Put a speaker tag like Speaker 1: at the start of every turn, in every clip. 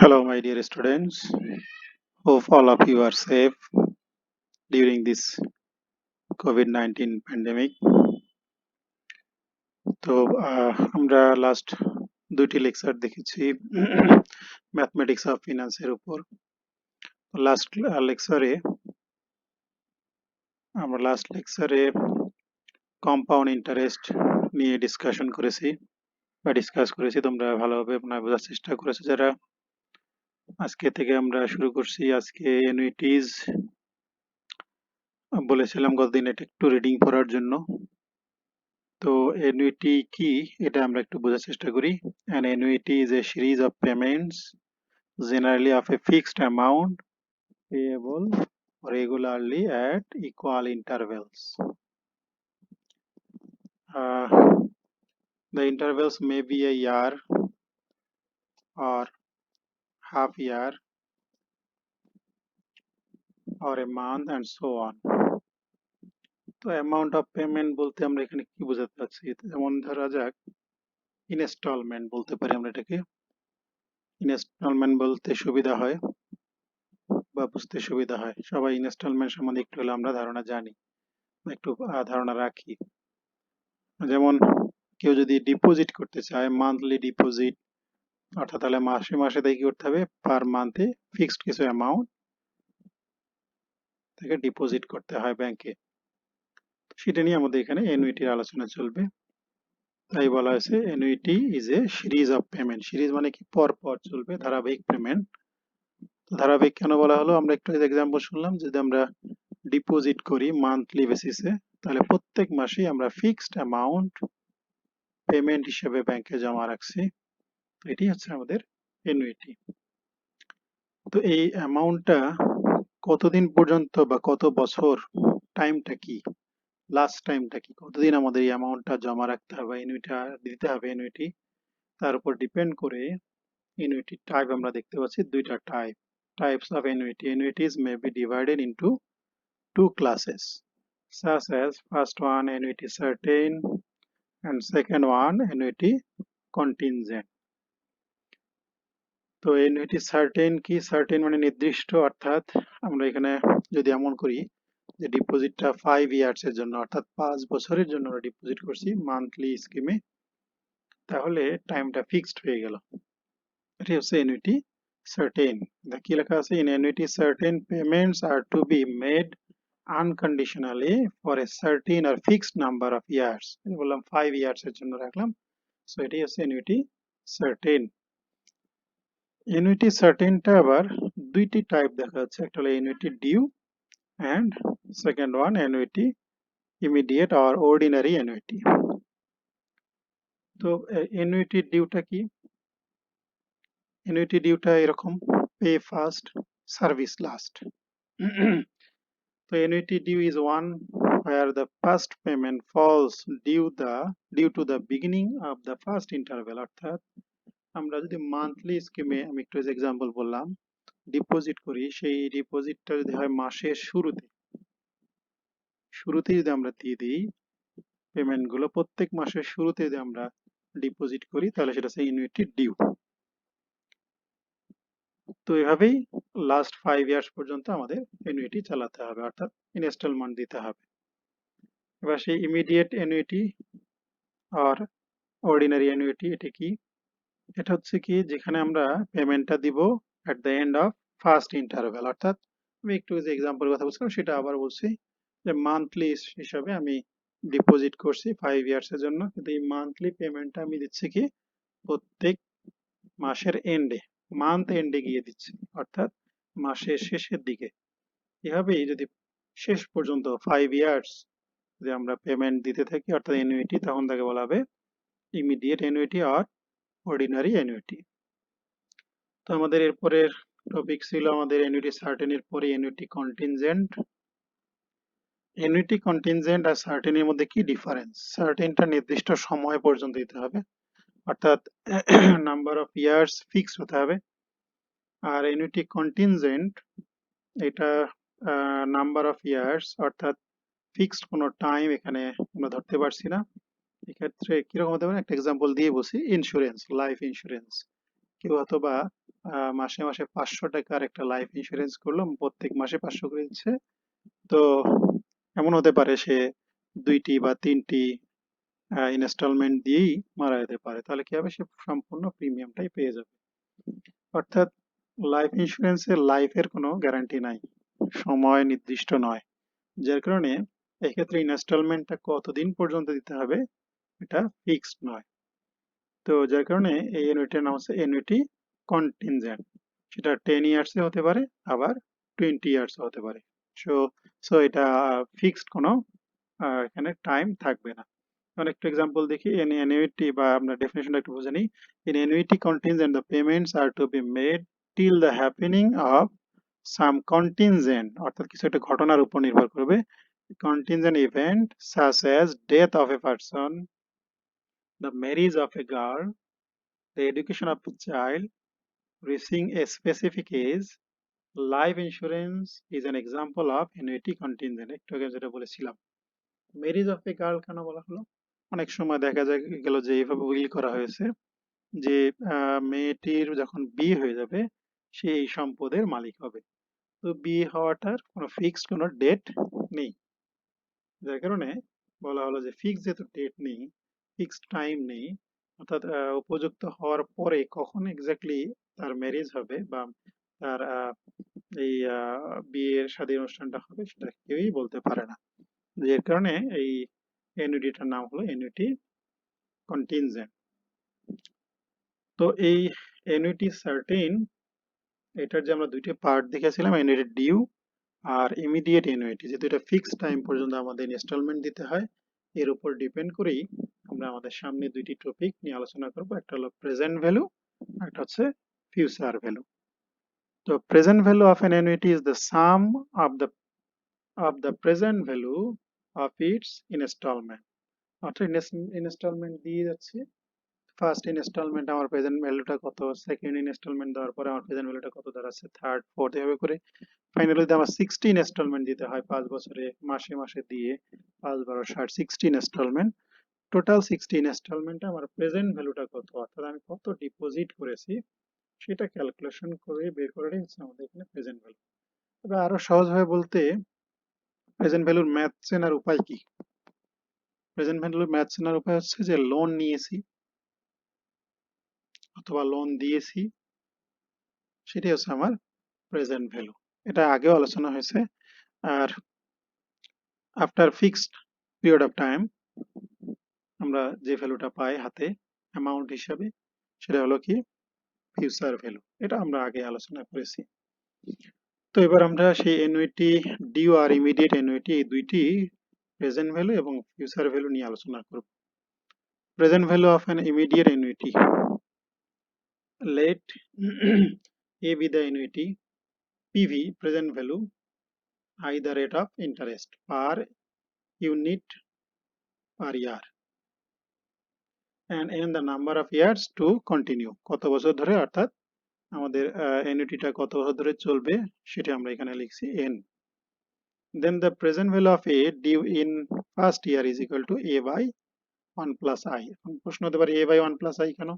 Speaker 1: Hello, my dear students. Hope all of you are safe during this COVID-19 pandemic. তো আমরা last দুইটি lecture দেখেছি mathematics of ফিনান্সের উপর। Last লেকচারে compound interest নিয়ে ডিসকাস করেছি। তোমরা ভালোভাবে বোঝার চেষ্টা করেছো যারা। আজকে থেকে আমরা শুরু করছি। আজকে অ্যানুইটিজ বলেছিলাম গতদিন এটা একটু রিডিং পড়ার জন্য। তো annuity কি এটা আমরা একটু বোঝার চেষ্টা করি। An annuity is a series of payments generally of a fixed amount payable regularly at equal intervals. Uh, the intervals may be a year or half year or a month and so on. তো amount of payment বলতে আমরা এখানে কি বোঝাতে চাচ্ছি, যেমন ধরা যাক ইনস্টলমেন্ট বলতে পারি আমরা এটাকে। ইনস্টলমেন্ট বলতে সুবিধা হয় বা বুঝতে সুবিধা হয়। সবাই ইনস্টলমেন্ট সম্বন্ধে একটু হলে আমরা ধারণা জানি, একটু ধারণা রাখি। যেমন কেউ যদি ডিপোজিট করতে চায়, মান্থলি ডিপোজিট, অর্থাৎ তাহলে মাসে মাসে তাই কি করতে হবে, পার মান্থে ফিক্সড কিছু অ্যামাউন্ট থেকে ডিপোজিট করতে হয় ব্যাংকে। সেটা নিয়ে আমাদের এখানে অ্যানুইটির আলোচনা চলবে। তাই বলা হয়েছে annuity is a series of payment. Series মানে কি, পর পর চলবে, ধারাবাহিক পেমেন্ট। ধারাবাহিক কেন বলা হলো, আমরা একটু এক্সাম্পল শুনলাম। যদি আমরা ডিপোজিট করি মান্থলি বেসিসে, তাহলে প্রত্যেক মাসেই আমরা ফিক্সড অ্যামাউন্ট পেমেন্ট হিসেবে ব্যাংকে জমা রাখছি। এটি হচ্ছে আমাদের অ্যানুইটি। তো এই অ্যামাউন্টটা কতদিন পর্যন্ত বা কত বছর, টাইমটা কি, লাস্ট টাইমটা কি, কতদিন আমাদের এই অ্যামাউন্টটা জমা রাখতে হবে, অ্যানুইটিটা দিতে হবে, অ্যানুইটি, তার উপর ডিপেন্ড করে অ্যানুইটি টাইপ আমরা দেখতে পাচ্ছি দুইটা type. Types of annuity. Annuities may be divided into two classes, such as first one annuity certain and second one annuity contingent. তো annuity certain কি, certain মানে নির্দিষ্ট, অর্থাৎ আমরা এখানে যদি এমন করি যে ডিপোজিটটা 5 ইয়ার্স এর জন্য, অর্থাৎ 5 বছরের জন্য আমরা ডিপোজিট করছি মান্থলি স্কিমে, তাহলে টাইমটা ফিক্সড হয়ে গেল। এটি হচ্ছে annuity certain। কি লেখা আছে, in annuity certain payments are to be made unconditionally for a certain or fixed number of years। বললাম 5 ইয়ার্স এর জন্য রাখলাম, সো এটি হচ্ছে annuity certain। annuity certain টা আবার দুইটি টাইপ দেখা যাচ্ছে, একটা হলো annuity due and second one annuity immediate or ordinary annuity। তো annuity due টা কি, annuity due টা এরকম, pay first service last। So annuity due is one where the first payment falls due to the beginning of the first interval। অর্থাৎ আমরা যদি monthly স্কিমে, আমি একটু এক্সাম্পল বললাম, ডিপোজিট করি, সেই ডিপোজিটটা যদি হয় মাসের শুরুতে যদি আমরা দিয়ে দিই পেমেন্ট গুলো, প্রত্যেক মাসের শুরুতে যদি আমরা ডিপোজিট করি, তাহলে সেটা হচ্ছে অ্যানুইটি ডিউ। তো এভাবেই লাস্ট 5 ইয়ার্স পর্যন্ত আমাদের অ্যানুইটি চালাতে হবে, অর্থাৎ ইনস্টলমেন্ট দিতে হবে। এবার সেই ইমিডিয়েট অ্যানুইটি আর অর্ডিনারি অ্যানুইটি, এটা কি, এটা হচ্ছে কি, যেখানে আমরা পেমেন্টটা দিব এট the end of first interval. অর্থাৎ আমি একটু যে এক্সাম্পল কথা বলছিলাম সেটা আবার বলছি, যে মান্থলি হিসাবে আমি ডিপোজিট করছি 5 ইয়ার্স এর জন্য, কিন্তু এই মান্থলি পেমেন্টটা আমি দিচ্ছি কি প্রত্যেক মাসের এন্ডে, মান্থ এন্ডে গিয়ে দিচ্ছি, অর্থাৎ মাসের শেষের দিকে। এভাবেই যদি শেষ পর্যন্ত 5 ইয়ার্স যদি আমরা পেমেন্ট দিতে থাকি, অর্থাৎ অ্যানুইটি, তখন তাকে বলা হবে ইমিডিয়েট অ্যানুইটি আর অর্ডিনারি অ্যানুইটি। তো আমাদের এরপরের টপিক ছিল আমাদের অ্যানুইটি সার্টেন এর পরে annuity contingent. Annuity contingent are certain এর মধ্যে কি ডিফারেন্স, সার্টেনটা নির্দিষ্ট সময় পর্যন্ত দিতে হবে, অর্থাৎ নাম্বার অফ ইয়ার্স ফিক্সড হতে হবে। আর অ্যানুইটি কন্টিনজেন্ট, এটা নাম্বার অফ ইয়ার্স, অর্থাৎ ফিক্সড কোনো টাইম এখানে আমরা ধরতে পারছি না। এক্ষেত্রে কিরকম হতে পারে, একটা এক্সাম্পল দিয়ে বলছি, ইন্স্যুরেন্স, লাইফ ইন্স্যুরেন্স। কেউ অথবা মাসে মাসে 500 টাকার একটা লাইফ ইন্স্যুরেন্স করলো, প্রত্যেক মাসে 500 করে দিচ্ছে। তো এমন হতে পারে সে 2টি বা 3টি ইনস্টলমেন্ট দিয়েই মারা যেতে পারে, তাহলে কি হবে, সে সম্পূর্ণ প্রিমিয়ামটাই পেয়ে যাবে। অর্থাৎ লাইফ ইন্স্যুরেন্সের লাইফের কোনো গ্যারান্টি নাই, সময় নির্দিষ্ট নয়, যার কারণে এক্ষেত্রে ইনস্টলমেন্টটা কতদিন পর্যন্ত দিতে হবে এটা ফিক্সড নয়। তো যার কারণে এই এনুইটির নাম হচ্ছে এনুইটি কন্টিনজেন্ট। সেটা 10 ইয়ার্স এ হতে পারে, আবার 20 ইয়ার্স হতে পারে। সো সো এটা ফিক্সড কোনো এখানে টাইম থাকবে না। এখন একটু এক্সাম্পল দেখি। ইন annuity, বা আমরা ডেফিনেশনটা একটু বুঝে নিই। In annuity contingent the payments are to be made till the happening of some contingent, অর্থাৎ কিছু একটা ঘটনার উপর নির্ভর করবে, contingent event such as death of a person, the marriage of a girl, the education of a child reaching a specific age. Life insurance is an example of annuity contingent. একটু আগে যেটা বলেছিলাম, ম্যারেজ অফ এ গার্ল কেন বলা হলো, অনেক সময় দেখা যায় গেল যে এইভাবে উইল করা হয়েছে যে মেয়েটির যখন বিয়ে হয়ে যাবে সে এই সম্পদের মালিক হবে। তো বিয়ে হওয়াটার কোনো ফিক্সড কোনো ডেট নেই, যার কারণে বলা হলো যে ফিক্সড যেহেতু ডেট নেই, ফিক্সড টাইম নেই, অর্থাৎ উপযুক্ত হওয়ার পরে কখন এক্স্যাক্টলি তার ম্যারেজ হবে বা তার এই বিয়ের শাদী অনুষ্ঠানটা হবে সেটা কেউই বলতে পারে না। এর কারণে এই এনইউটিটার নাম হলো এনইউটি কন্টিনজেন্ট। তো এই এনইউটি সার্টেন, এটার যে আমরা দুইটা পার্ট দেখেছিলাম, এনইউটি ডিউ আর ইমিডিয়েট এনইউটি, যে দুইটা ফিক্সড টাইম পর্যন্ত আমাদের ইনস্টলমেন্ট দিতে হয়, এর উপর ডিপেন্ড করেই আমরা আমাদের সামনে দুইটি টপিক নিয়ে আলোচনা করব। একটা হলো প্রেজেন্ট ভ্যালু, একটা হচ্ছে ফিউচার ভ্যালু। তো present value of an annuity is the sum of the present value of its installment, অর্থাৎ ইনস্টলমেন্ট দিয়ে যাচ্ছে। ফার্স্ট ইনস্টলমেন্ট আমার প্রেজেন্ট ভ্যালুটা কত, সেকেন্ড ইনস্টলমেন্ট দেওয়ার পরে আমার প্রেজেন্ট ভ্যালুটা কত দাঁড়াচ্ছে, থার্ড, ফোর্থ, এভাবে করে ফাইনালি যদি আমার 60 ইনস্টলমেন্ট দিতে হয় 5 বছরে, মাসে মাসে দিয়ে 5 12 60 60 ইনস্টলমেন্ট, টোটাল 60 ইনস্টলমেন্টে আমার প্রেজেন্ট ভ্যালুটা কত, অর্থাৎ আমি কত ডিপোজিট করেছি সেটা ক্যালকুলেশন করে বের করাটাই হচ্ছে আমাদের এখানে প্রেজেন্ট ভ্যালু। তবে আরো সহজভাবে বলতে, প্রেজেন্ট ভ্যালুর ম্যাথ চেনার উপায় কি? প্রেজেন্ট ভ্যালুর ম্যাথ চেনার উপায় হচ্ছে যে লোন নিয়েছি অথবা লোন দিয়েছি, সেটাই হচ্ছে আমার প্রেজেন্ট ভ্যালু। এটা আগেও আলোচনা হয়েছে। আর after fixed period of time আমরা যে ভ্যালুটা পাই হাতে অ্যামাউন্ট হিসাবে, সেটা হলো কি ফিউচার ভ্যালু। এটা আমরা আগে আলোচনা করেছি। তো এবার আমরা সেই এনুইটি ডিউ আর ইমিডিয়েট এনুইটি, এই দুইটি প্রেজেন্ট ভ্যালু এবং ফিউচার ভ্যালু নিয়ে আলোচনা করব। Present value of an immediate annuity, let A be the annuity, PV present value, I the rate of interest per unit per year, and n the number of years to continue, কত বছর ধরে, অর্থাৎ আমাদের অ্যানুইটিটা কত বছর ধরে চলবে সেটা আমরা এখানে লিখছি n। Then the present value of A due in first year is equal to A by 1 plus I। এখন প্রশ্ন হতে পারে A by 1 plus I কেন?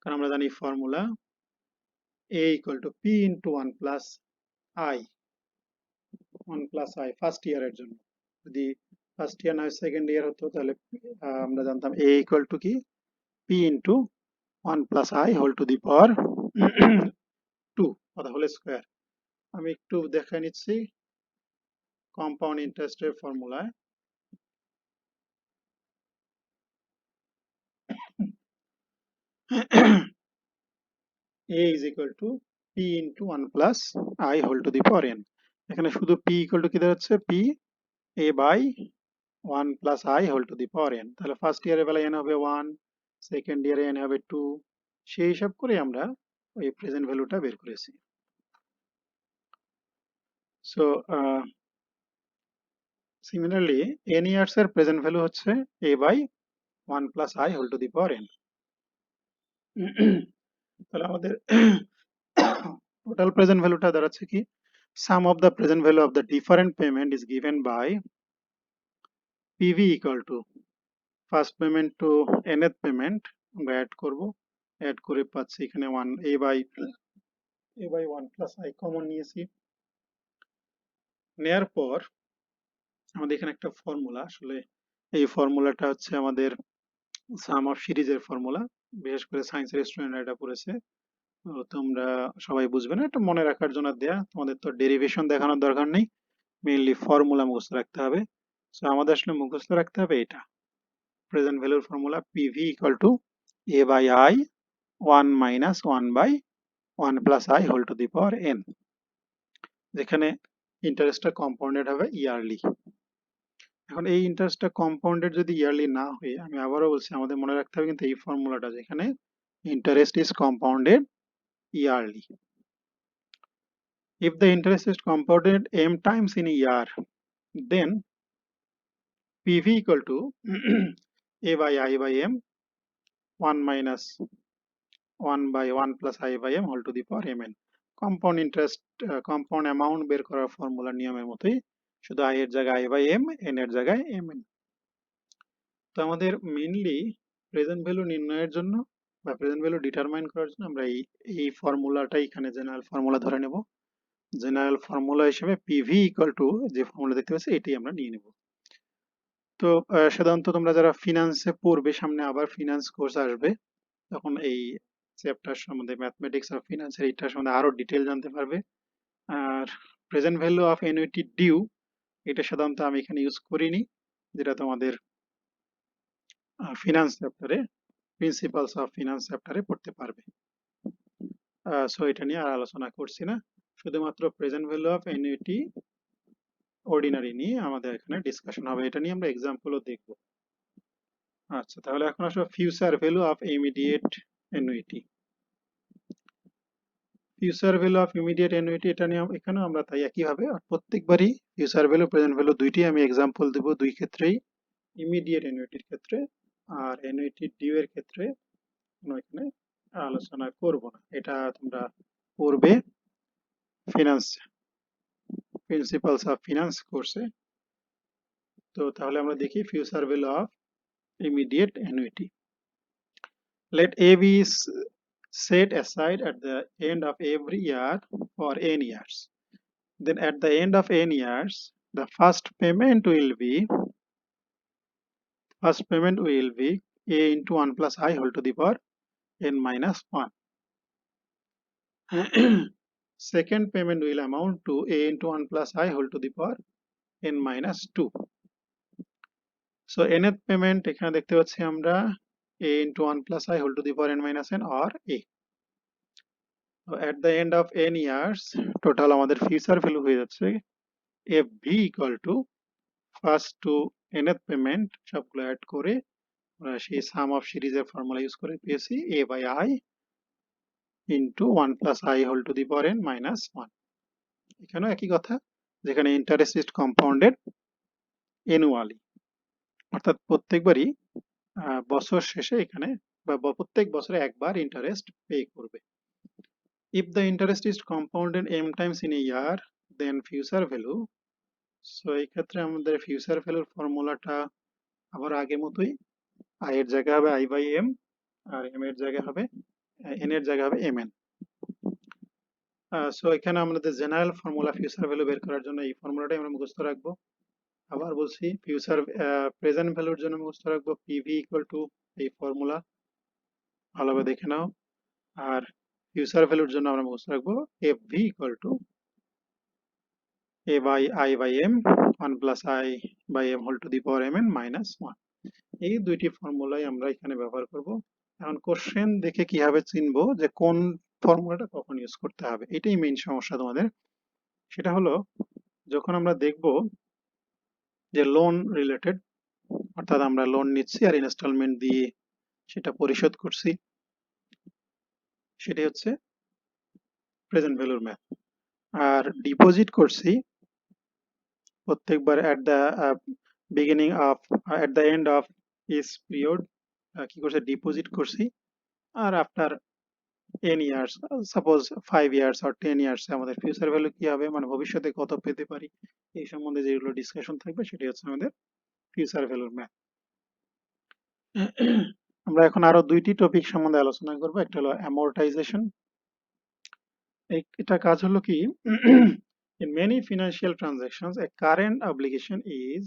Speaker 1: কারণ আমরা জানি formula A equal to P into 1 plus I, 1 plus I first ইয়ারের জন্য। যদি ফার্স্ট ইয়ার নয় সেকেন্ড ইয়ার হতো তাহলে আমরা জানতাম A equal to কি P into 1 plus I whole to the power 2 অথবা হোল স্কয়ার। আমি একটু দেখে নিচ্ছি কম্পাউন্ড ইন্টারেস্টের ফর্মুলায়। A is equal to P into 1 plus I whole to the power n। এখানে শুধু P equal to কি দাঁড়াচ্ছে, P A by 1 plus I whole to the power n। তাহলে ফার্স্ট ইয়ারের বেলায় n হবে 1, সেকেন্ড ইয়ারে n হবে 2, সেই হিসাব করে আমরা ওই প্রেজেন্ট ভ্যালুটা বের করেছি। সো সিমিলারলি n ইয়ার্স এর প্রেজেন্ট ভ্যালু হচ্ছে A by 1 plus I whole to the power n। তাহলে আমাদের টোটাল প্রেজেন্ট ভ্যালুটা দাঁড়াচ্ছে কি, sum of the present value of the different payment is given by PV equal to first payment to nth payment আমরা add করব, add করে পাচ্ছি এখানে 1 a by 1 plus i common নিয়েছি। নেয়ার পর আমাদের এখানে একটা ফর্মুলা, আসলে এই ফর্মুলাটা হচ্ছে আমাদের সাম অফ সিরিজের ফর্মুলা। বিশেষ করে সায়েন্সের স্টুডেন্টরা এটা পড়েছে, তো তোমরা সবাই বুঝবে না, এটা মনে রাখার জন্য দেয়া। তোমাদের তো ডেরিভেশন দেখানোর দরকার নেই, মেইনলি ফর্মুলা মুখস্থ রাখতে হবে। সো আমাদের আসলে মুখস্থ রাখতে হবে এটা, প্রেজেন্ট ভ্যালুর formula PV equal to A by I 1 minus 1 by 1 plus I whole to the power n, যেখানে ইন্টারেস্টটা কম্পাউন্ডেড হবে ইয়ারলি। এখন এই ইন্টারেস্টটা কম্পাউন্ডেড যদি ইয়ারলি না হয়ে, আমি আবারও বলছি আমাদের মনে রাখতে হবে কিন্তু এই ফর্মুলাটা, যেখানে interest is compounded yearly. If the interest is compounded m times in a year, then PV equal to a by I by m 1 minus 1 by 1 plus I by m whole to the power mn. Compound interest, compound amount বের করার formula নিয়মের মতোই, শুধু i এর জায়গায় i by m, n এর জায়গায় mn। তো আমাদের মেইনলি প্রেজেন্ট ভ্যালু নির্ণয়ের জন্য বা প্রেজেন্ট ভ্যালু ডিটারমাইন করার জন্য আমরা এই ফর্মুলাটাই এখানে জেনারেল ফর্মুলা ধরে নেব। জেনারেল ফর্মুলা হিসেবে পিভি ইকুয়াল টু যে ফর্মুলা দেখতে পাচ্ছি এটাই আমরা নিয়ে নেব। তো সাধারণত তোমরা যারা ফিনান্সে পড়বে, সামনে আবার ফিনান্স কোর্স আসবে, তখন এই চ্যাপ্টার সম্বন্ধে, ম্যাথমেটিক্স অফ ফিনান্সের এইটার সম্বন্ধে আরো ডিটেল জানতে পারবে। আর present value of annuity due, এটা সাধারণত আমি এখানে ইউজ করিনি, যেটা তোমাদের ফিনান্স চ্যাপ্টারে, প্রিন্সিপালস অফ ফিনান্স চ্যাপ্টারে পড়তে পারবে। সো এটা নিয়ে আর আলোচনা করছি না, শুধুমাত্র present value of annuity ordinary নিয়ে আমাদের এখানে ডিসকাশন হবে, এটা নিয়ে আমরা এক্সাম্পলও দেখব। আচ্ছা, তাহলে এখন আসলে future value of immediate annuity. Future value of immediate annuity, এটা নিয়ে এখানেও আমরা তাই একইভাবে প্রত্যেকবারই ফিউচার ভ্যালু প্রেজেন্ট ভ্যালু দুইটি আমি এক্সাম্পল দেব, দুই ক্ষেত্রেই, ইমিডিয়েট অ্যানুইটির ক্ষেত্রে আর অ্যানুইটি ডিউ এর ক্ষেত্রে এখানে আলোচনা করব না, এটা তোমরা পড়বে ফিনান্স, প্রিন্সিপালস অফ ফিনান্স কোর্সে। তো তাহলে আমরা দেখি future value of immediate annuity. Let A be set aside at the end of every year for n years. Then at the end of n years, the first payment will be A into 1 plus I whole to the power n minus 1. Second payment will amount to A into 1 plus I whole to the power n minus 2. So nth payment এখানে দেখতে পাচ্ছি আমরা a into 1 plus I whole to the power n minus n or a. So at the end of n years, total আমাদের future value হয়ে যাচ্ছে fv equal to first to nth payment সবগুলো add করে সেই sum of সিরিজের formula use করে পেয়েছি a by I into 1 plus I whole to the power n minus 1. এখানেও একই কথা, যেখানে ইন্টারেস্ট ইজ কম্পাউন্ডেড অ্যানুয়ালি, অর্থাৎ প্রত্যেকবারই বছর শেষে এখানে বা প্রত্যেক বছরে একবার ইন্টারেস্ট পে করবে। If the interest is compounded m times in a year, then future value. So এই ক্ষেত্রে আমাদের ফিউচার ভ্যালুর ফর্মুলাটা আবার আগের মতোই, i এর জায়গায় হবে i by m R m এর জায়গায় হবে n এর জায়গায় হবে mn। সো এখানে আমাদের জেনারেল ফর্মুলা ফিউচার ভ্যালু বের করার জন্য এই ফর্মুলাটাই আমরা মুখস্থ রাখবো। আবার বলছি, ফিউচার প্রেজেন্ট ভ্যালুর জন্য মুখস্থ রাখবো পিভি ইকুয়াল টু এই ফর্মুলা, ভালোভাবে দেখে নাও। আর ফিউচার ভ্যালুর জন্য আমরা মুখস্থ রাখবো fv equal to a by I by m 1 plus I by m whole to the power mn minus 1। এই দুইটি ফর্মুলাই আমরা এখানে ব্যবহার করব। এখন কোশ্চেন দেখে কিভাবে চিনবো যে কোন ফর্মুলাটা কখন ইউজ করতে হবে, এটাই মেইন সমস্যা তোমাদের। সেটা হলো যখন আমরা দেখব যে লোন রিলেটেড, অর্থাৎ আমরা লোন নিচ্ছি আর ইনস্টলমেন্ট দিয়ে সেটা পরিশোধ করছি, সেটি হচ্ছে প্রেজেন্ট ভ্যালুর ম্যাথ। আর ডিপোজিট করছি প্রত্যেকবার at the beginning of at the end of each period, কি করছে ডিপোজিট করছি, আর after n years, suppose 5 years or 10 years আমাদের ফিউচার ভ্যালু কি হবে, মানে ভবিষ্যতে কত পেতে পারি, এই সম্বন্ধে যেগুলো ডিসকাশন থাকবে সেটি হচ্ছে আমাদের ফিউচার ভ্যালুর ম্যাথ। আমরা এখন আরো দুইটি টপিক সম্বন্ধে আলোচনা করব। একটা হলো অ্যামortization। এটা কাজ হলো কি, in many financial transactions a current obligation is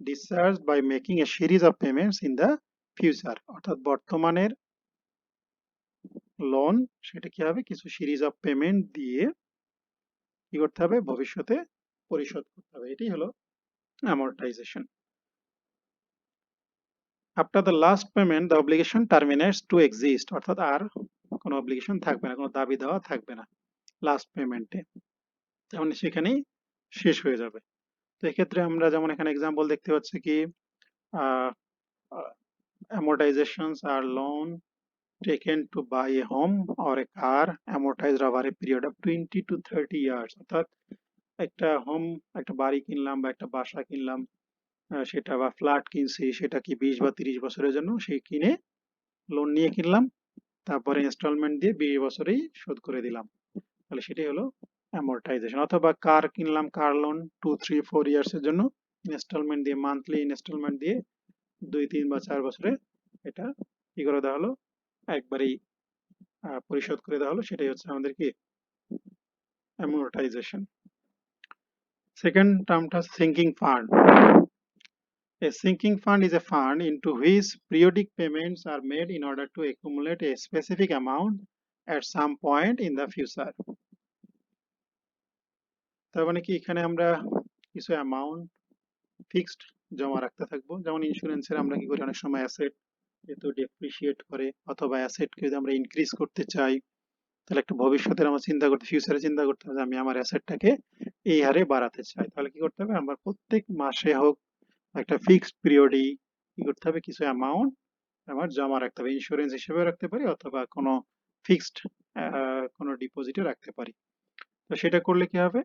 Speaker 1: discharged by making a series of payments in the future। অর্থাৎ বর্তমানের লোন সেটা কি হবে, কিছু সিরিজ অফ পেমেন্ট দিয়ে কি করতে হবে, ভবিষ্যতে পরিশোধ করতে হবে। এটাই হলো amortization. After the last payment the obligation terminates to exist. অর্থাৎ আর কোনো অব্লিগেশন থাকবে না, কোনো দাবি দেওয়া থাকবে না লাস্ট পেমেন্টে, তেমন সেখানেই শেষ হয়ে যাবে। তো এক্ষেত্রে আমরা যেমন এখানে এক্সাম্পল দেখতে পাচ্ছি কি, amortizations are loan taken to buy a home or a car amortized over a period of 20 to 30 years। অর্থাৎ একটা হোম, একটা বাড়ি কিনলাম বা একটা বাসা কিনলাম, সেটা বা ফ্ল্যাট কিনছি, সেটা কি 20 বা 30 বছরের জন্য সেই কিনে লোন নিয়ে কিনলাম, তারপরে ইনস্টলমেন্ট দিয়ে 20 বছরেই শোধ করে দিলাম, তাহলে সেটাই হলো অ্যামortization। অথবা কার কিনলাম, কার লোন 2, 3, 4 ইয়ার্স এর জন্য ইনস্টলমেন্ট দিয়ে, মান্থলি ইনস্টলমেন্ট দিয়ে 2, 3 বা 4 বছরে এটা কি করে দেওয়া হলো, একবারেই পরিশোধ করে দেওয়া হলো, সেটাই হচ্ছে আমাদের কি অ্যামortization। সেকেন্ড টার্মটা sinking fund. A sinking fund is a fund into which periodic payments are made in order to accumulate a specific amount at some point in the future। তার মানে কি, এখানে আমরা কিছু অ্যামাউন্ট ফিক্সড জমা রাখতে থাকবো। যেমন ইন্স্যুরেন্সের আমরা কি করি, অনেক সময় অ্যাসেট যেহেতু ডেপ্রিসিয়েট করে, অথবা অ্যাসেটকে যদি আমরা ইনক্রিজ করতে চাই, তাহলে একটা ভবিষ্যতের আমার চিন্তা করতে, ফিউচারে চিন্তা করতে হবে যে আমি আমার অ্যাসেটটাকে এই হারে বাড়াতে চাই, তাহলে কি করতে হবে, আমার প্রত্যেক মাসে হোক একটা ফিক্সড পিরিয়ডই কি করতে হবে, কিছু অ্যামাউন্ট আমার জমা রাখতে হবে। ইন্স্যুরেন্স হিসেবে রাখতে পারি, অথবা কোনো ফিক্সড কোনো ডিপোজিটে রাখতে পারি। তো সেটা করলে কি হবে,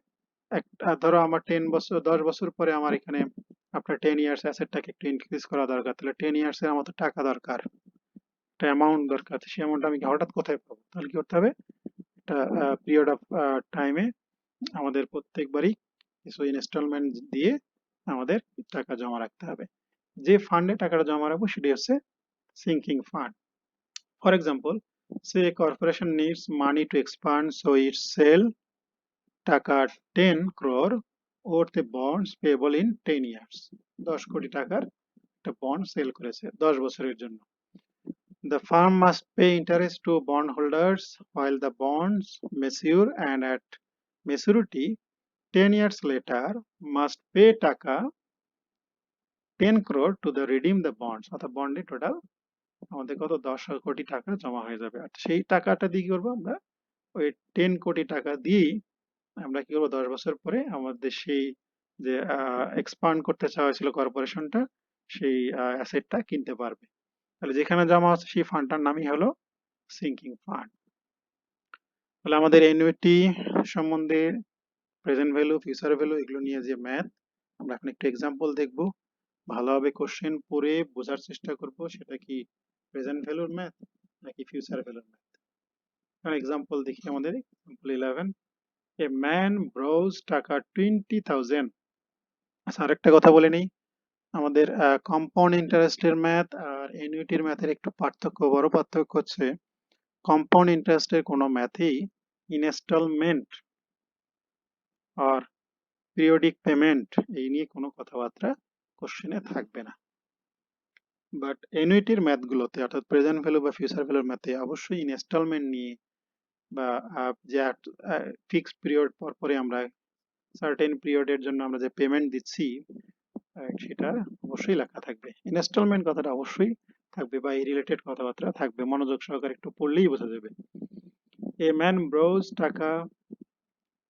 Speaker 1: ধরো আমার 10 বছর 10 বছর পরে আমার এখানে আপনার 10 ইয়ার্স অ্যাসেটটাকে একটু ইনক্রিজ করা দরকার, তাহলে 10 ইয়ার্স এর আমার তো টাকা দরকার, একটা অ্যামাউন্ট দরকার। সেই অ্যামাউন্ট আমি হঠাৎ কোথায় পাবো, তাহলে কি করতে হবে, একটা পিরিয়ড অফ টাইমে আমাদের প্রত্যেকবারই কিছু ইনস্টলমেন্ট দিয়ে আমাদের টাকা জমা রাখতে হবে। যে ফান্ডে টাকাটা জমা রাখবো সেটি হচ্ছে sinking fund. For example, say corporation needs money to expand, so it sell টাকা 10 crore worth a bonds payable in 10 years। 10 কোটি টাকার একটা বন্ড সেল করেছে 10 বছরের জন্য। The firm must pay interest to bondholders while the bonds mature, and at maturity 10 years later must pay টাকা 10 crore to the redeem the bonds। অর্থাৎ বন্ডে total আমাদের কত, 10 কোটি টাকা জমা হয়ে যাবে। আর সেই টাকাটা দিয়ে কি করবো আমরা, ওই 10 কোটি টাকা দিয়েই আমরা কি করবো, 10 বছর পরে আমাদের সেই যে এক্সপান্ড করতে চাওয়া ছিল কর্পোরেশনটা, সেই অ্যাসেটটা কিনতে পারবে। তাহলে যেখানে জমা হচ্ছে সেই ফান্ডটার নামই হলো সিঙ্কিং ফান্ড। তাহলে আমাদের অ্যানুইটি সম্বন্ধে, প্রেজেন্ট ভ্যালু, ফিউচার ভ্যালু, এগুলো নিয়ে যে ম্যাথ, আমরা এখন একটু এক্সাম্পল দেখব। ভালোভাবে কোশ্চেন পড়ে বোঝার চেষ্টা করব সেটা কি প্রেজেন্ট ভ্যালুর ম্যাথ নাকি ফিউচার ভ্যালুর ম্যাথ। এখন এক্সাম্পল দেখি আমাদের, এক্সাম্পল 11, এ ম্যান ব্রোজ টাকা 20,000। আচ্ছা, আরেকটা কথা বলে নেই, আমাদের কম্পাউন্ড ইন্টারেস্টের ম্যাথ আর অ্যানুইটির ম্যাথের একটু পার্থক্য, বড় পার্থক্য হচ্ছে কম্পাউন্ড ইন্টারেস্টের কোনো ম্যাথই ইনস্টলমেন্ট আর পিরিয়ডিক পেমেন্ট এই নিয়ে কোনো কথাবার্তা কোশ্চেনে থাকবে না। বাট অ্যানুইটির ম্যাথগুলোতে, অর্থাৎ প্রেজেন্ট ভ্যালু বা ফিউচার ভ্যালুর ম্যাথে অবশ্যই ইনস্টলমেন্ট নিয়ে, বা যে ফিক্সড পিরিয়ড পর পরে আমরা সার্টেন পিরিয়ডের জন্য আমরা যে পেমেন্ট দিচ্ছি, সেটা অবশ্যই লেখা থাকবে। ইনস্টলমেন্ট কথাটা অবশ্যই থাকবে, বা এই রিলেটেড কথাবার্তা থাকবে, মনোযোগ সহকারে একটু পড়লেই বোঝা যাবে। এ ম্যান ব্রোজ টাকা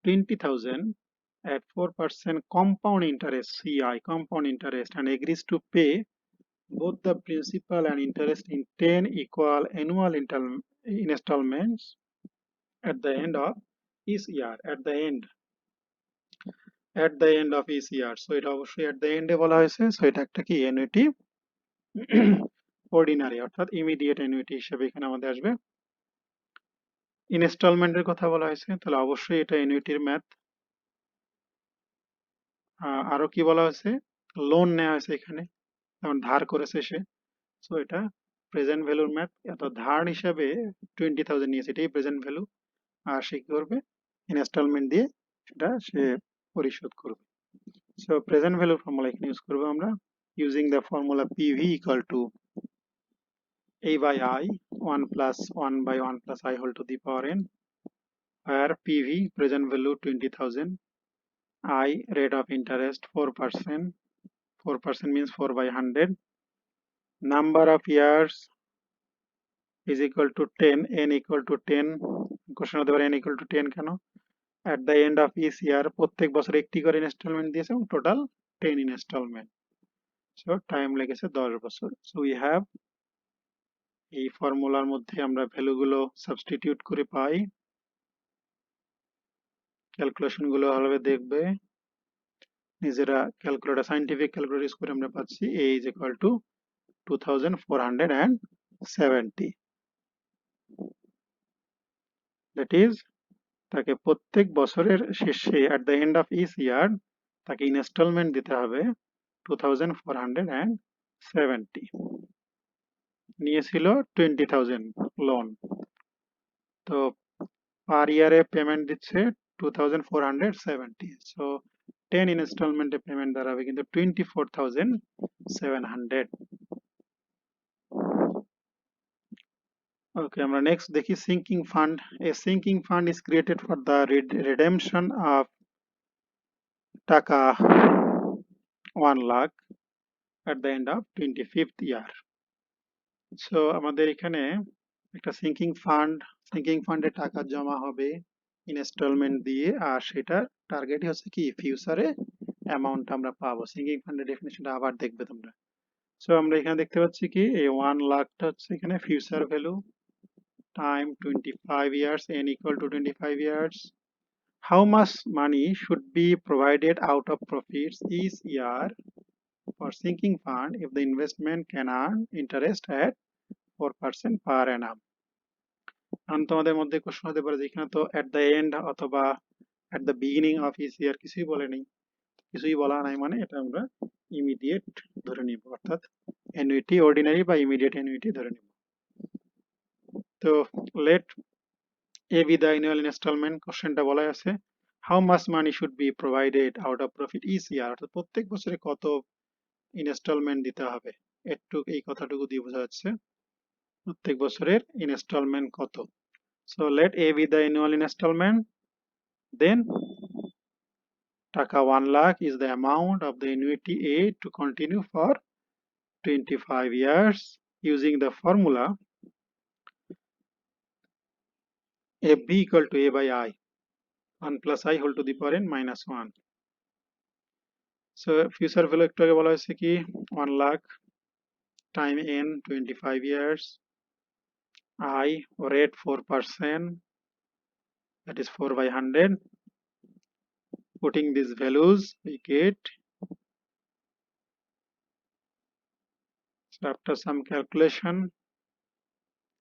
Speaker 1: 20,000 at 4% compound interest CI compound interest, and agrees to pay both the principal and interest in 10 equal annual installments at the end of each year, at the end of each year। So এটা অবশ্যই at the end এ বলা হয়েছে। So এটা একটা কি annuity ordinary, অর্থাৎ immediate annuity হিসেবে এখানে আমাদের আসবে। ইনস্টলমেন্টের কথা বলা হয়েছে, তাহলে অবশ্যই এটা অ্যানুইটির ম্যাথ। আরো কি বলা হয়েছে, লোন নেওয়া হয়েছে এখানে, যেমন ধার করেছে সে, সো এটা প্রেজেন্ট ভ্যালুর ম্যাথ, অর্থাৎ ধার হিসাবে 20,000 নিয়েছে, এটাই প্রেজেন্ট ভ্যালু। আর সে কি করবে, ইনস্টলমেন্ট দিয়ে সেটা সে পরিশোধ করবে। সো প্রেজেন্ট ভ্যালুর ফর্মুলা এখানে ইউজ করবো আমরা, using the formula PV equal two a by I 1 plus 1 by 1 plus I whole to the power n, where PV present value 20,000, I rate of interest 4%, 4% means 4 by 100, number of years is equal to 10, n equal to 10, question হতে পারে n equal to 10 কেন, at the end of each year প্রত্যেক বছর একটি করে instalment দিয়েছে এবং total 10 instalment, so time লেগেছে 10 বছর। সো উই হ্যাভ, এই ফর্মুলার মধ্যে আমরা ভ্যালুগুলো সাবস্টিটিউট করে পাই, ক্যালকুলেশন গুলো ভালোভাবে দেখবে, নিজেরা ক্যালকুলেটর, সাইন্টিফিক ক্যালকুলেটর ইউজ করে আমরা পাচ্ছি a is equal to 2470, that is তাকে প্রত্যেক বছরের শেষে at the end of each year তাকে ইনস্টলমেন্ট দিতে হবে 2470, নিয়েছিল 20,000 লোন, তো পার ইয়ারে পেমেন্ট দিচ্ছে 2470, সো 10 ইনস্টলমেন্টে পেমেন্ট দাঁড়াবে কিন্তু 24,700। ওকে, আমরা নেক্সট দেখি sinking fund. A sinking fund is created for the redemption of টাকা 1 lakh at the end of 25th year। So আমাদের এখানে একটা সিঙ্কিং ফান্ডে টাকা জমা হবে ইনস্টলমেন্ট দিয়ে, আর সেটা টার্গেটই হচ্ছে কি ফিউচারে অ্যামাউন্ট আমরা পাবো। সিঙ্কিং ফান্ডের ডেফিনেশনটা আবার দেখবে তোমরা। সো আমরা এখানে দেখতে পাচ্ছি কি এই 1 লাখটা হচ্ছে এখানে future value, time 25 years, n equal to 25 years. How much money should be provided out of profits each year for sinking fund if the investment can earn interest at 4% per annum? কারণ তোমাদের মধ্যে question হতে পারে যে এখানে তো এট the end অথবা at the beginning of each year কিছুই বলে নেই, কিছুই বলা নাই মানে এটা আমরা ইমিডিয়েট ধরে নিব, অর্থাৎ অ্যানুইটি অর্ডিনারি বা ইমিডিয়েট অ্যানুইটি ধরে নিব। তো let A be the annual instalment, কোশ্চেনটা বলা আছে how much money should be provided out of profit each year, অর্থাৎ প্রত্যেক বছরে কত ইনস্টলমেন্ট দিতে হবে, এই কথাটুকু দিয়ে বোঝা যাচ্ছে প্রত্যেক বছরের ইনস্টলমেন্ট কত। So let A be the annual instalment, then টাকা 1 lakh is the amount of the annuity A to continue for 25 years using the formula FB equal to A by I 1 plus I whole to the power n minus 1. So future value একটু আগে বলা হয়েছে কি 1 lakh time n 25 years, I rate 4%, that is 4 by 100. Putting these values we get, so after some calculation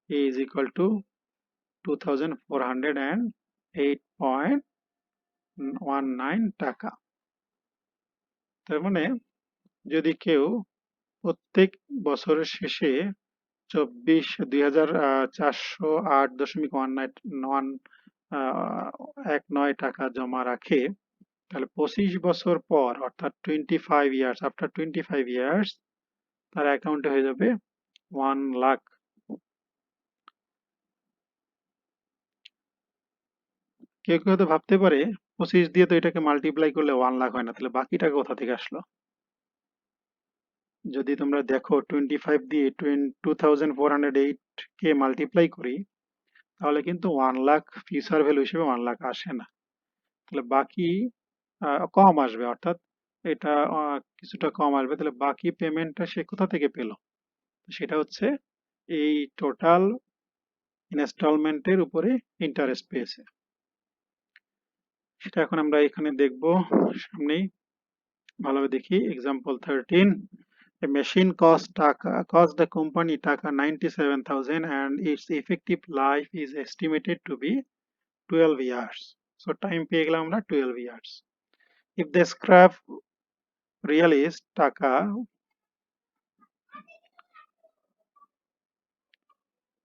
Speaker 1: A is equal to 2408.19 টাকা। তার মানে যদি কেউ প্রত্যেক বছরের শেষে 24,408.19 টাকা জমা রাখে, তাহলে 25 বছর পর অর্থাৎ 25 ইয়ার্স, আফটার 25 ইয়ার্স তার অ্যাকাউন্টে হয়ে যাবে 1 লাখ। কেউ কেউ হয়তো ভাবতে পারে 25 দিয়ে তো এটাকে মাল্টিপ্লাই করলে 1 লাখ হয় না, তাহলে বাকি টাকা কোথা থেকে আসলো? যদি তোমরা দেখো 25 দিয়ে 2408 কে মাল্টিপ্লাই করি তাহলে কিন্তু 1 লাখ ফিউচার ভ্যালু হিসেবে 1 লাখ আসে না, তাহলে বাকি কম আসবে, অর্থাৎ এটা কিছুটা কম আসবে। তাহলে বাকি পেমেন্টটা সে কোথা থেকে পেল? সেটা হচ্ছে এই টোটাল ইনস্টলমেন্টের উপরে ইন্টারেস্ট পেয়েছে, সেটা এখন আমরা এখানে দেখব সামনেই, ভালোভাবে দেখি। Example 13, a machine cost the company টাকা 97,000 and its effective life is estimated to be 12 years. So time পেয়ে গেলাম আমরা 12 years. If the scrap real is টাকা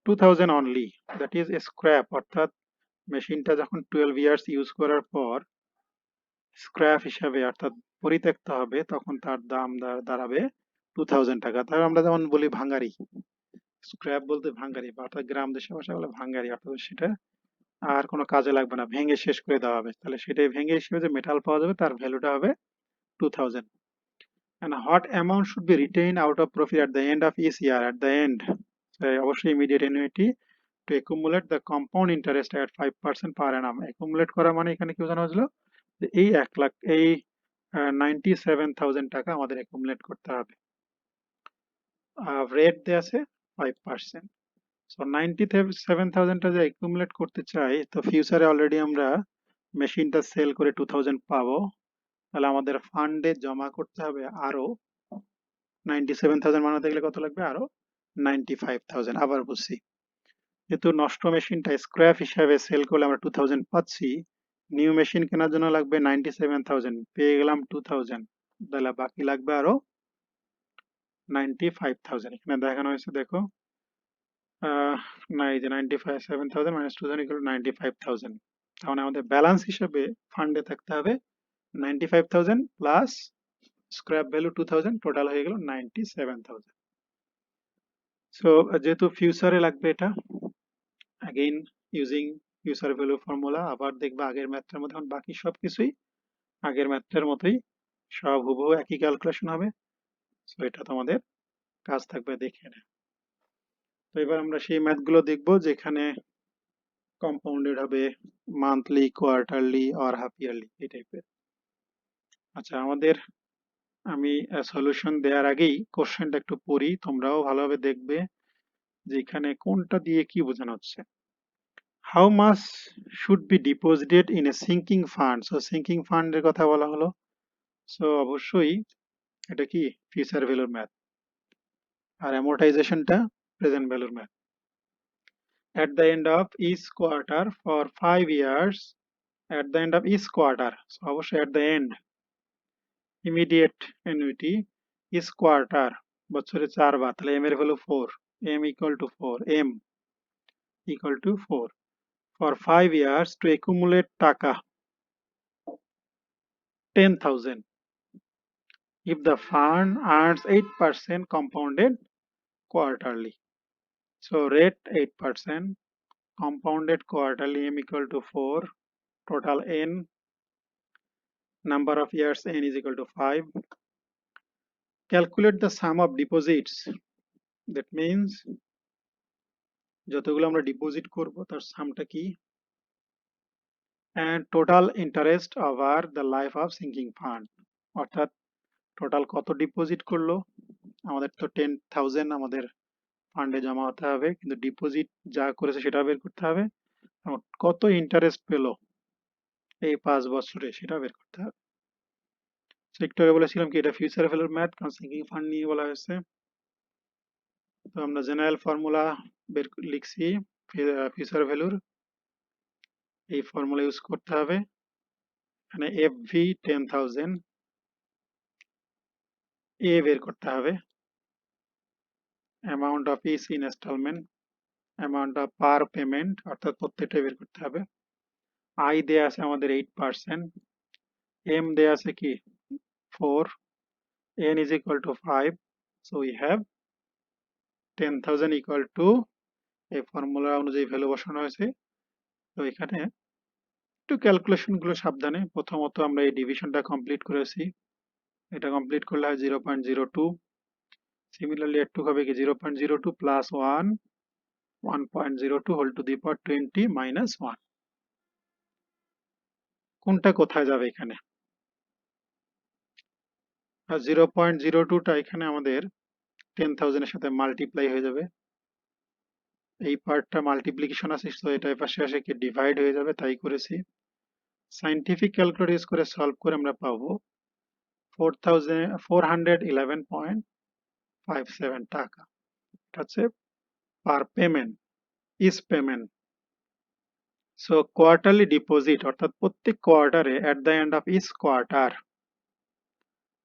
Speaker 1: 2000 অনলি, দ্যাট ইজ স্ক্র্যাপ, অর্থাৎ মেশিনটা যখন 12 ইয়ার্স ইউজ করার পর স্ক্র্যাপ হিসাবে অর্থাৎ পরিত্যক্ত হবে, তখন তার দাম দাঁড়াবে 2000 টাকা। তাহলে আমরা যেমন বলি ভাঙ্গারি, স্ক্র্যাপ বলতে ভাঙ্গারি, বা অর্থাৎ গ্রাম দেশে ভাষায় বলে ভাঙ্গারি, অর্থাৎ সেটা আর কোনো কাজে লাগবে না, ভেঙে শেষ করে দেওয়া হবে। তাহলে সেটাই ভেঙে হিসেবে যে মেটাল পাওয়া যাবে তার ভ্যালুটা হবে 2000। And what amount should be retained out of profit at the end of each year? At the end, অবশ্যই immediate annuity to accumulate the compound interest at 5% per annum. Accumulate করা মানে এখানে কি বোঝানো হয়েছিল, যে এই 1 লাখ, এই 97,000 টাকা আমাদের accumulate করতে হবে। রেট দেওয়া আছে 5%। সো 97,000 টা যে accumulate করতে চাই, তো ফিউচারে অলরেডি আমরা মেশিনটা সেল করে 2000 পাবো। তাহলে আমাদের ফান্ডে জমা করতে হবে আরো 97,000 বানাতে গেলে কত লাগবে, আরো 95,000। আবার বলছি, যেহেতু নষ্ট মেশিনটা স্ক্র্যাপ হিসাবে সেল করলে আমরা 2000 পাচ্ছি, নিউ মেশিন কেনার জন্য লাগবে 97,000, পেয়ে গেলাম 2000, তাহলে বাকি লাগবে আরো 95,000। এখানে দেখানো হয়েছে দেখো, না এই যে 97,000 মাইনাস 2000 ইকুয়াল 95,000। তাহলে আমাদের ব্যালেন্স হিসাবে ফান্ডে থাকতে হবে 95,000 প্লাস স্ক্র্যাপ ভ্যালু 2000, টোটাল হয়ে গেল 97,000। সো যেহেতু ফিউচারে লাগবে এটা, again using future value formula, আবার দেখবে আগের ম্যাথটার মধ্যে এখন বাকি সবকিছুই আগের ম্যাথটার মতোই, সব হুবহু একই ক্যালকুলেশন হবে। সো এটা তোমাদের কাজ থাকবে দেখে নেয়। তো এবার আমরা সেই ম্যাথগুলো দেখবো যেখানে কম্পাউন্ডেড হবে মান্থলি, কোয়ার্টারলি আর হাফ ইয়ারলি, এই টাইপের। আচ্ছা, আমি সলিউশন দেওয়ার আগেই কোশ্চেনটা একটু পড়ি, তোমরাও ভালোভাবে দেখবে যে এখানে কোনটা দিয়ে কি বোঝানো হচ্ছে। How much should be deposited in a sinking fund. So sinking ফান্ডের কথা বলা হলো। সো অবশ্যই এটা কি ফিউচার ভ্যালুর ম্যাথ, আর অ্যামortization-টা প্রেজেন্ট ভ্যালুর math. At the end of each quarter for 5 years, at the end of each quarter, so অবশ্যই at the end, immediate annuity each quarter, বছরে 4 বার, তাহলে m এর value 4, m equal to 4, m equal to 4 for 5 years to accumulate টাকা 10,000 if the fund earns 8% compounded quarterly. So rate 8%, compounded quarterly, m equal to 4, total n, number of years n is equal to 5. Calculate the sum of deposits, that means যতগুলো আমরা deposit করব তার সামটা কি, and total interest over the life of sinking fund, অর্থাৎ total কত deposit করলো, আমাদের তো 10,000 আমাদের ফান্ডে জমা হতে হবে, কিন্তু ডিপোজিট যা করেছে সেটা বের করতে হবে, কত ইন্টারেস্ট পেলো এই 5 বছরে সেটা বের করতে হবে। একটু আগে বলেছিলাম কি এটা ফিউচার ভ্যালুর ম্যাথ, কারণ সিঙ্কিং ফান্ড নিয়ে বলা হয়েছে। তো আমরা জেনারেল ফর্মুলা লিখছি ফিউচার ভ্যালুর, এই ফর্মুলা ইউজ করতে হবে। এখানে এফভি 10,000, এ বের করতে হবে, amount of each instalment, amount of per payment, অর্থাৎ প্রত্যেকটা বের করতে হবে। আই দেয়া আছে আমাদের 8%, এম দেয়া আছে কি 4, n is equal to 5, so we have 10,000 equal to, এই ফর্মুলা অনুযায়ী ভ্যালু বসানো হয়েছে। তো এখানে একটু ক্যালকুলেশন গুলো সাবধানে, প্রথমত আমরা এই ডিভিশনটা কমপ্লিট করেছি, এটা কমপ্লিট করলে হয় 0.02, সিমিলারলি একটু হবে কি 0.02 plus 1, 1.02 whole to the power 20 minus 1, কোনটা কোথায় যাবে এখানে, আর 0.02টা এখানে আমাদের 10,000 এর সাথে মাল্টিপ্লাই হয়ে যাবে, এই পার্টটা মাল্টিপ্লিকেশন আছে, তো এটা পাশে আসে কি ডিভাইড হয়ে যাবে, তাই করেছি। সাইন্টিফিক ক্যালকুলেটর ইউজ করে সলভ করে আমরা পাবো 4,411.57 টাকা। এটা হচ্ছে পার পেমেন্ট, ইস পেমেন্ট। সো কোয়ার্টারলি ডিপোজিট, অর্থাৎ প্রত্যেক কোয়ার্টারে এট the end of is quarter,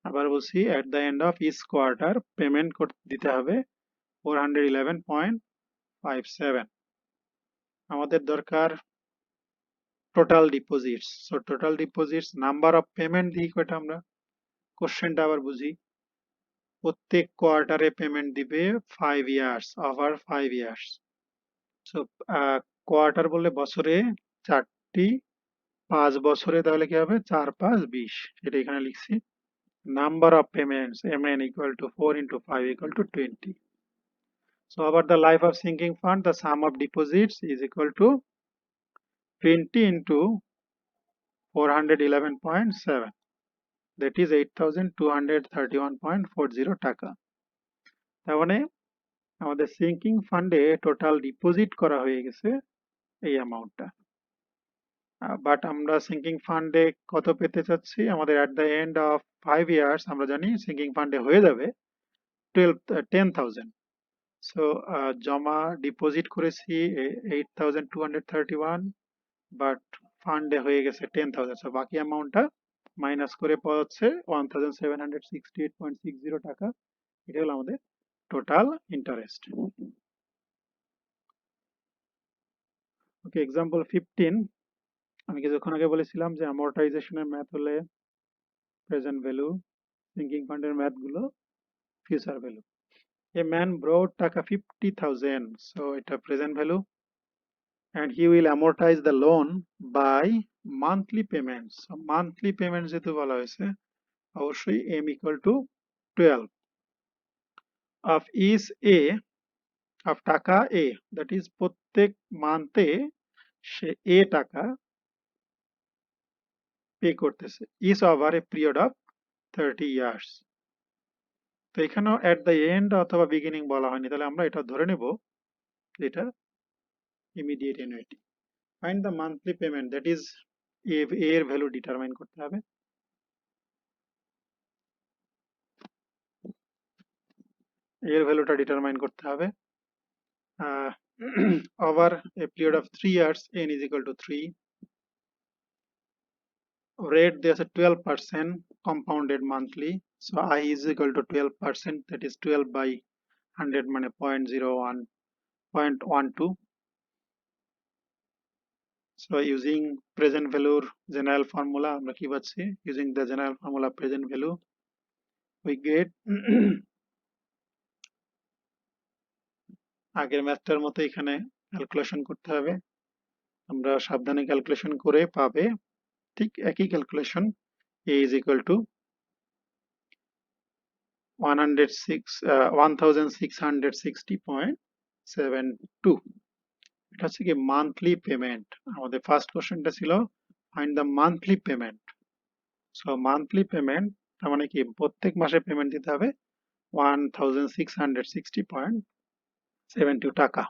Speaker 1: আবার বলছি এট the end of is quarter payment দিতে হবে 411.57 57 আমাদের দরকার total deposits. So total deposits number of payment দিই কয়টা আমরা কোশ্চেনটা আবার বুঝি। প্রত্যেক কোয়ার্টারে পেমেন্ট দিবে 5 years over 5 years. So quarter বললে বছরে 4টি, 5 বছরে তাহলে কি হবে 4 5 20, সেটা এখানে লিখছি। Number of payments mn equal to 4 into 5 equal to 20. So about the life of sinking fund, the sum of deposits is equal to 20 into 411.7, that is 8231.40 টাকা। তার মানে আমাদের সিঙ্কিং ফান্ডে টোটাল ডিপোজিট করা হয়ে গেছে এই অ্যামাউন্টটা। বাট আমরা সিঙ্কিং ফান্ডে কত পেতে চাচ্ছি, আমাদের at the end of 5 years আমরা জানি সিঙ্কিং ফান্ডে হয়ে যাবে 10,000। সো জমা ডিপোজিট করেছি 8231, বাট ফান্ডে হয়ে গেছে 10,000। সো বাকি অ্যামাউন্টটা মাইনাস করে পাওয়া যাচ্ছে 1768.60 টাকা। এটা হলো আমাদের টোটাল ইন্টারেস্ট। ওকে, এক্সাম্পল 15। আমি কিছুক্ষণ আগে বলেছিলাম যে অ্যামortization-এর ম্যাথ হলে প্রেজেন্ট ভ্যালু, সিঙ্কিং ফান্ডের ম্যাথ গুলো future value. A man borrowed টাকা 50,000, so এটা present value, and he will amortize the loan by monthly payments. So monthly payments যেহেতু বলা হয়েছে অবশ্যই m equal to 12 of each a of টাকা a, that is প্রত্যেক মান্থে সে a টাকা pay করতেছে, is over a period of 30 years. তো এখানেও এট দ্য এন্ড অথবা বিগিনিং বলা হয়নি, তাহলে আমরা এটা ধরে নেব এটা immediate annuity. Find the monthly payment, that is এর ভ্যালু ডিটারমাইন করতে হবে। এর ভ্যালুটা ডিটারমাইন করতে হবে over a period of 3 years n is equal to 3, rate দেয়া আছে 12% compounded monthly, so I is equal to 12%, that is 12 by 100 মানে 0.01 0.12. So using present value general formula আমরা কি পাচ্ছি, using the general formula present value we get আগের ম্যাথটার মতো এখানে calculation করতে হবে। আমরা সাবধানে ক্যালকুলেশন করে পাবে ঠিক একই calculation, a is equal to 1660.72। এটা হচ্ছে কি মান্থলি পেমেন্ট। আমাদের ফার্স্ট কোশ্চেনটা ছিল find the monthly payment. So monthly payment তার মানে কি প্রত্যেক মাসে পেমেন্ট দিতে হবে 1660.72 টাকা।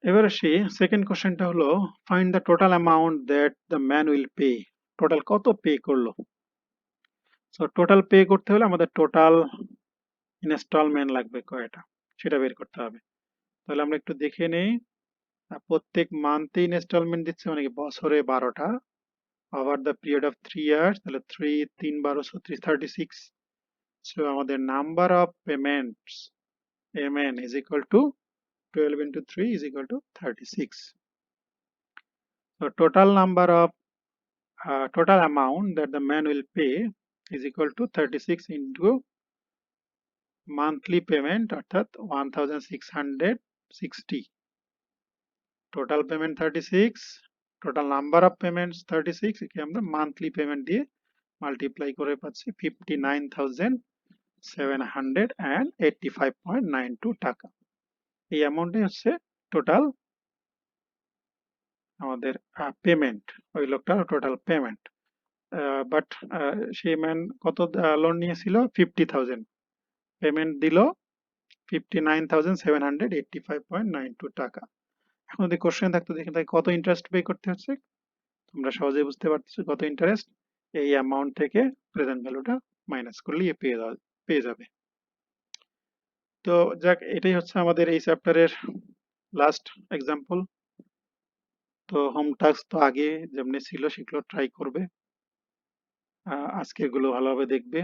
Speaker 1: এবার আসি সেকেন্ড কোশ্চেনটা হলো find the total amount that the man will pay. Total কত পে করলো। সো টোটাল পে করতে হলে আমাদের টোটাল ইনস্টলমেন্ট লাগবে কয়টা সেটা বের করতে হবে। তাহলে আমরা একটু দেখে নেই, প্রত্যেক মান্থে ইনস্টলমেন্ট দিচ্ছে মানে কি বছরে 12টা over the period of 3 years, তাহলে 3 3 12 36। সো আমাদের number of payments mn is equal to 12 into 3 is equal to 36. So total number of total amount that the man will pay is equal to 36 into monthly payment অর্থাৎ 1660, total payment 36, total number of payments 36, একে আমরা monthly payment দিয়ে multiply করে পাচ্ছি 59,785.92 টাকা। এই অ্যামাউন্টই হচ্ছে total আমাদের পেমেন্ট, ওই লোকটার টোটাল পেমেন্ট। বাট সেই ম্যান কত লোন নিয়েছিল 50,000, পেমেন্ট দিল 59,785.92 টাকা। এখন যদি কোশ্চেন থাকতো দেখেন তাই কত ইন্টারেস্ট পে করতে হচ্ছে, তোমরা সহজে বুঝতে পারতেছো কত ইন্টারেস্ট। এই অ্যামাউন্ট থেকে প্রেজেন্ট ভ্যালুটা মাইনাস করলেই পেয়ে যাবে। তো যাক, এটাই হচ্ছে আমাদের এই চ্যাপ্টারের লাস্ট এক্সাম্পল। তো হোম টাস্ক তো আগে যেমনি ছিল সেগুলো ট্রাই করবে, আজকের গুলো ভালোভাবে দেখবে,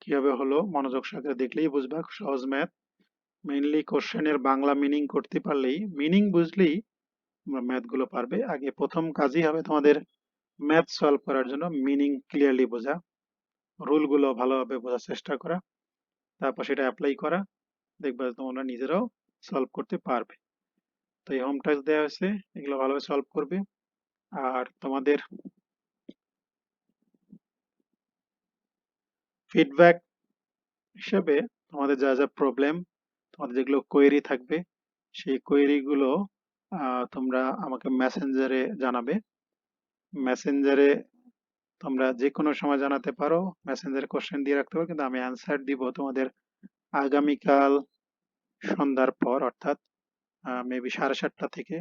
Speaker 1: কিভাবে হলো মনোযোগ সহকারে দেখলেই বুঝবা, সহজ ম্যাথ। মেইনলি কোশ্চেনের বাংলা মিনিং করতে পারলেই, মিনিং বুঝলেই তোমরা ম্যাথ গুলো পারবে। আগে প্রথম কাজই হবে তোমাদের ম্যাথ সলভ করার জন্য মিনিং ক্লিয়ারলি বোঝা, রুল গুলো ভালোভাবে বোঝার চেষ্টা করা, তারপর সেটা অ্যাপ্লাই করা, দেখবে তোমরা নিজেরাও সলভ করতে পারবে। তো এই হোম টাস্ক দেওয়া হয়েছে, এগুলো ভালোভাবে সলভ করবে। আর তোমাদের ফিডব্যাক হিসেবে তোমাদের যা যা প্রবলেম, তোমাদের যেগুলো কোয়েরি থাকবে, সেই কোয়েরি গুলো তোমরা আমাকে মেসেঞ্জারে জানাবে। মেসেঞ্জারে তোমরা যে কোনো সময় জানাতে পারো, মেসেঞ্জারে কোশ্চেন দিয়ে রাখতে পারো, কিন্তু আমি অ্যান্সার দিব তোমাদের আগামীকাল সন্ধ্যার পর, অর্থাৎ মেবি 7:30 থেকে,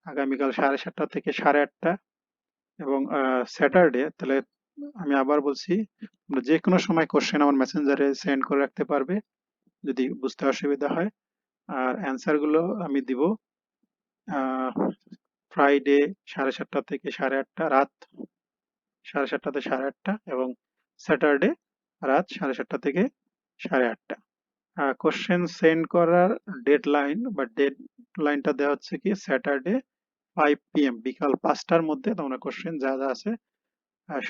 Speaker 1: আগামীকাল 7:30 থেকে 8:30, এবং স্যাটারডে। তাহলে আমি আবার বলছি, তোমরা যে কোনো সময় কোশ্চেন আমার মেসেঞ্জারে সেন্ড করে রাখতে পারবে যদি বুঝতে অসুবিধা হয়। আর অ্যান্সার গুলো আমি দিব ফ্রাইডে 7:30 থেকে 8:30, রাত 7:30 থেকে 8:30, এবং স্যাটারডে রাত 7:30 থেকে 8:30। কোশ্চেন সেন্ড করার ডেডলাইন বা ডেডলাইনটা দেওয়া হচ্ছে কি স্যাটারডে 5 PM, বিকাল 5টার মধ্যে তোমরা কোশ্চেন যা যা আছে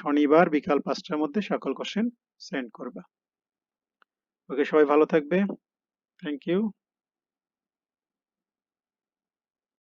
Speaker 1: শনিবার বিকাল 5টার মধ্যে সকল কোশ্চেন সেন্ড করবা। ওকে, সবাই ভালো থাকবে। Thank you.